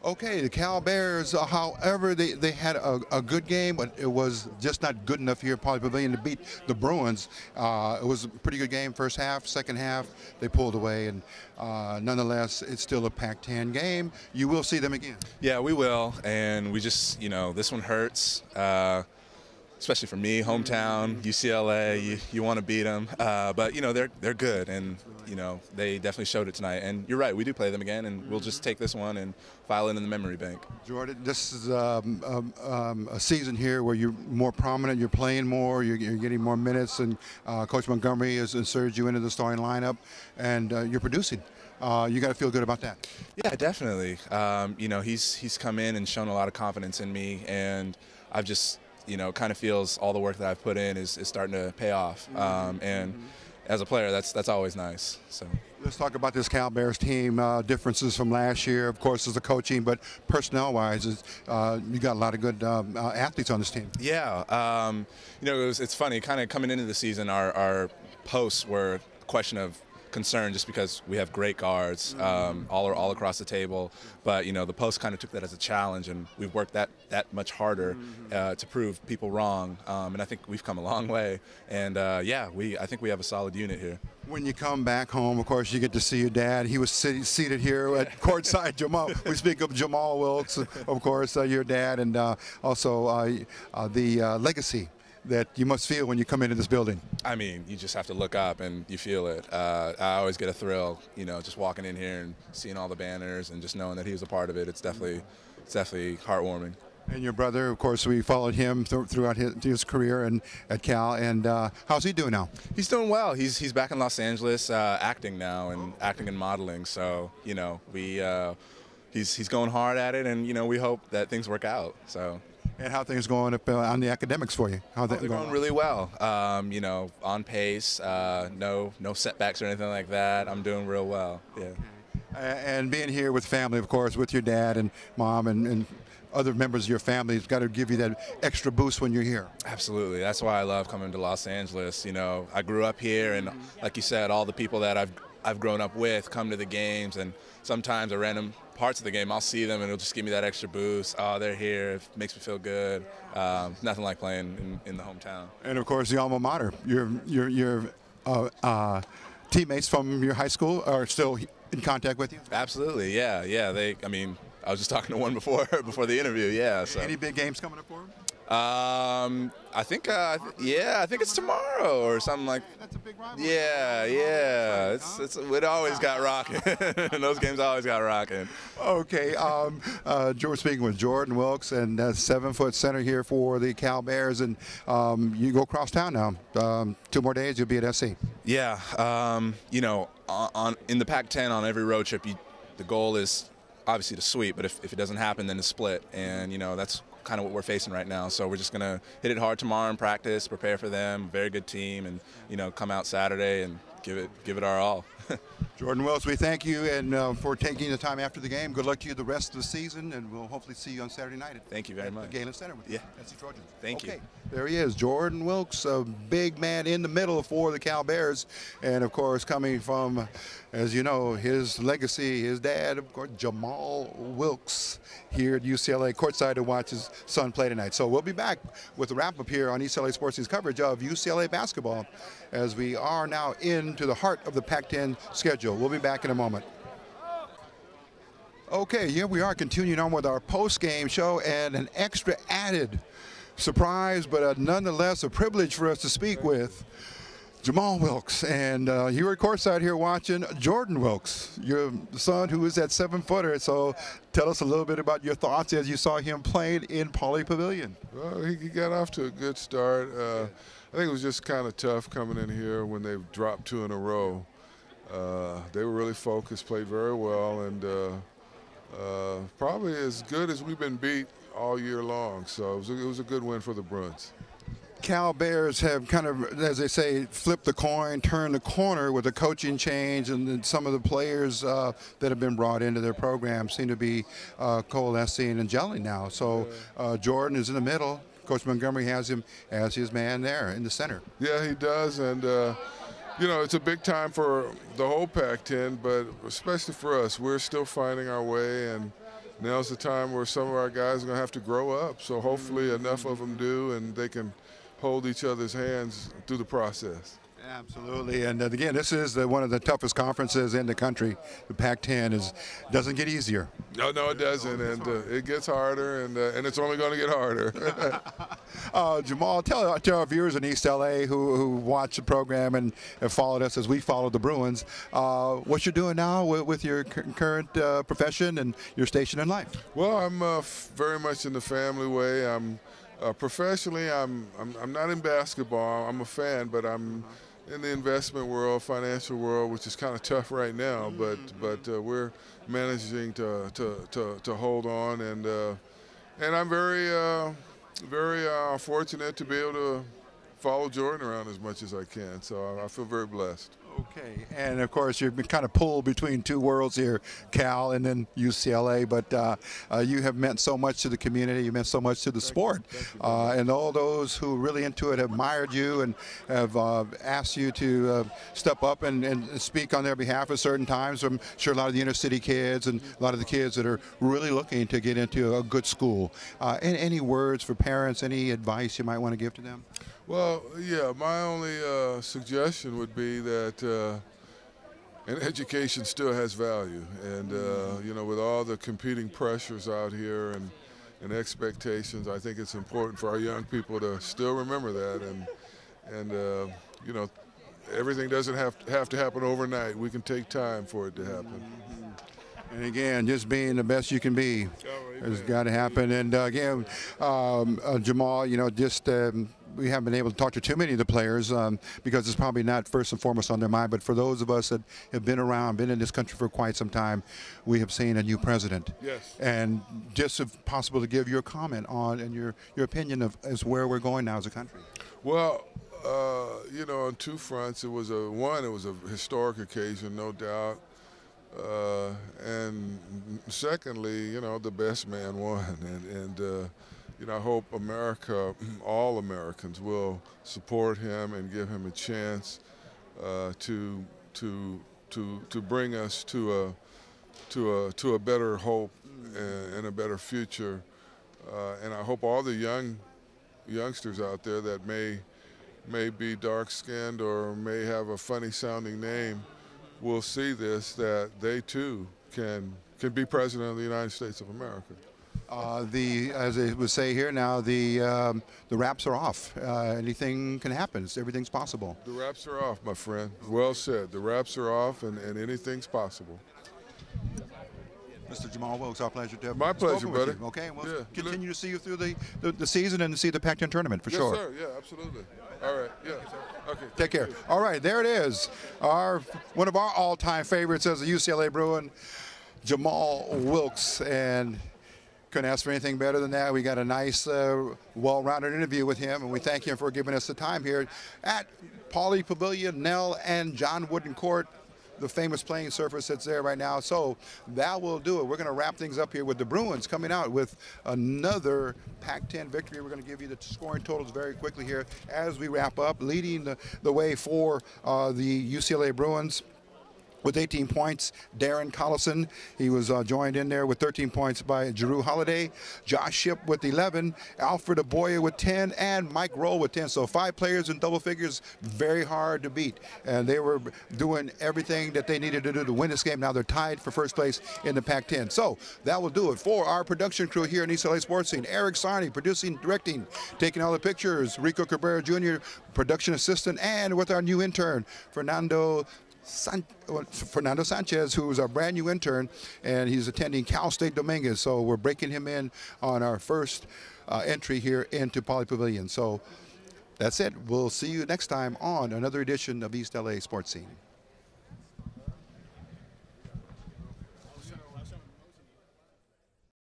Okay, the Cal Bears, however, they had a good game, but it was just not good enough here at Pauley Pavilion to beat the Bruins. It was a pretty good game first half. Second half, they pulled away, and nonetheless, it's still a Pac-10 game. You will see them again. Yeah, we will, and we just, this one hurts. Especially for me, hometown, UCLA, you want to beat them. But, they're good, and, they definitely showed it tonight. And you're right, we do play them again, and we'll just take this one and file it in the memory bank. Jordan, this is a season here where you're more prominent, you're playing more, you're getting more minutes, and Coach Montgomery has inserted you into the starting lineup, and you're producing. You got to feel good about that. Yeah, definitely. He's come in and shown a lot of confidence in me, and I've just kind of feels all the work that I've put in is starting to pay off. And as a player, that's always nice. So let's talk about this Cal Bears team. Differences from last year, of course, is the coaching, but personnel-wise, you got a lot of good athletes on this team. Yeah, it's funny. Kind of coming into the season, our posts were a question of concern just because we have great guards all across the table, but the post kind of took that as a challenge, and we've worked that much harder to prove people wrong, and I think we've come a long way, and I think we have a solid unit here. When you come back home, of course, you get to see your dad. He was seated here at courtside. Jamaal. We speak of Jamaal Wilkes, of course, your dad, and also the legacy that you must feel when you come into this building. I mean, you just have to look up and you feel it. I always get a thrill, just walking in here and seeing all the banners and just knowing that he was a part of it. It's definitely heartwarming. And your brother, of course, we followed him throughout his career and at Cal. And how's he doing now? He's doing well. He's back in Los Angeles acting now and acting and modeling. So he's going hard at it, and we hope that things work out. So. And how things going up on the academics for you? They're going really well. On pace. No setbacks or anything like that. I'm doing real well. Yeah. And being here with family, of course, with your dad and mom and other members of your family, has got to give you that extra boost when you're here. Absolutely. That's why I love coming to Los Angeles. I grew up here, and like you said, all the people that I've grown up with come to the games, and sometimes at random parts of the game I'll see them and it'll just give me that extra boost. Oh, they're here. It makes me feel good. Nothing like playing in the hometown. And of course the alma mater. Your teammates from your high school are still in contact with you? Absolutely. Yeah. I was just talking to one before the interview. Yeah. So. Any big games coming up for them? I think it's tomorrow or something like. That's a big rivalry. Yeah. It always got rocking. Those games always got rocking. Okay. George speaking with Jordan Wilkes, and 7-foot center here for the Cal Bears, and you go across town now. 2 more days, you'll be at SC. Yeah. In the Pac-10 on every road trip, the goal is obviously to sweep, but if it doesn't happen, then to split, and that's kind of what we're facing right now. So we're just going to hit it hard tomorrow in practice, prepare for them, very good team, and come out Saturday and give it our all. Jordan Wilkes, we thank you and for taking the time after the game. Good luck to you the rest of the season, and we'll hopefully see you on Saturday night. Thank you very much. The Galen Center with SC Trojans. Thank you. There he is, Jordan Wilkes, a big man in the middle for the Cal Bears, and of course coming from, as you know, his legacy, his dad, of course, Jamaal Wilkes, here at UCLA, courtside to watch his son play tonight. So we'll be back with the wrap-up here on East LA Sports News coverage of UCLA basketball as we are now into the heart of the Pac-10 schedule. We'll be back in a moment. Okay, here we are continuing on with our post-game show, and an extra added surprise, but nonetheless a privilege for us to speak with Jamaal Wilkes. And you were courtside here watching Jordan Wilkes, your son who is that 7-footer. So tell us a little bit about your thoughts as you saw him playing in Pauley Pavilion. Well, he got off to a good start. I think it was just kind of tough coming in here when they dropped 2 in a row. They were really focused, played very well, and probably as good as we've been beat all year long. So it was a good win for the Bruins. Cal Bears have kind of, as they say, flipped the coin, turned the corner with a coaching change, and then some of the players that have been brought into their program seem to be coalescing and gelling now. So Jordan is in the middle. Coach Montgomery has him as his man there in the center. Yeah, he does, and it's a big time for the whole Pac-10, but especially for us. We're still finding our way, and now's the time where some of our guys are going to have to grow up. So hopefully enough of them do, and they can hold each other's hands through the process. Absolutely, and again, this is one of the toughest conferences in the country. The Pac-10 doesn't get easier. No, it doesn't, and it gets harder, and it's only going to get harder. Jamaal, tell our viewers in East LA who watch the program and have followed us as we followed the Bruins, what you're doing now with your current profession and your station in life. Well, I'm very much in the family way. I'm professionally, I'm not in basketball. I'm a fan, but I'm in the investment world, financial world, which is kind of tough right now. But we're managing to hold on, and I'm very fortunate to be able to follow Jordan around as much as I can. So I feel very blessed. Okay, and of course you've been kind of pulled between two worlds here, Cal and then UCLA, but you have meant so much to the community, you meant so much to the sport, and all those who are really into it have admired you and have asked you to step up and speak on their behalf at certain times. I'm sure a lot of the inner city kids and a lot of the kids that are really looking to get into a good school. Any words for parents, any advice you might want to give to them? Well, yeah, my only suggestion would be that an education still has value. And, you know, with all the competing pressures out here and expectations, I think it's important for our young people to still remember that. And you know, everything doesn't have to happen overnight. We can take time for it to happen. And again, just being the best you can be has got to happen. And again, Jamaal, you know, just we haven't been able to talk to too many of the players because it's probably not first and foremost on their mind. But for those of us that have been around, been in this country for quite some time, we have seen a new president. Yes. And just if possible to give your comment on and your opinion of as where we're going now as a country. Well, you know, on two fronts, it was a historic occasion, no doubt. And secondly, you know, the best man won, and you know, I hope America, all Americans, will support him and give him a chance to bring us to a better hope and a better future. And I hope all the youngsters out there that may be dark-skinned or may have a funny-sounding name will see this, that they too can be president of the United States of America. As they would say here now, the wraps are off. Anything can happen. Everything's possible. The wraps are off, my friend. Well said. The wraps are off, and anything's possible. Mr. Jamaal Wilkes, our pleasure to have my pleasure, buddy. You. Okay, we'll continue to see you through the season and to see the Pac-10 tournament for sure. Yes, sir. Yeah, absolutely. All right. Yeah. Okay. Take care. All right, there it is. One of our all-time favorites as a UCLA Bruin, Jamaal Wilkes, and couldn't ask for anything better than that. We got a nice, well-rounded interview with him, and we thank him for giving us the time here at Pauley Pavilion, Nell and John Wooden Court, the famous playing surface that's there right now. So that will do it. We're going to wrap things up here with the Bruins coming out with another Pac-10 victory. We're going to give you the scoring totals very quickly here as we wrap up. Leading the way for the UCLA Bruins with 18 points, Darren Collison. He was joined in there with 13 points by Jrue Holiday. Josh Shipp with 11, Alfred Aboya with 10, and Mike Roll with 10. So 5 players in double figures, very hard to beat. And they were doing everything that they needed to do to win this game. Now they're tied for first place in the Pac-10. So that will do it for our production crew here in East LA Sports Scene. Eric Sarney, producing, directing, taking all the pictures. Rico Cabrera Jr., production assistant, and with our new intern, Fernando Sanchez, who is our brand new intern, and he's attending Cal State Dominguez. So we're breaking him in on our first entry here into Pauley Pavilion. So that's it. We'll see you next time on another edition of East LA Sports Scene.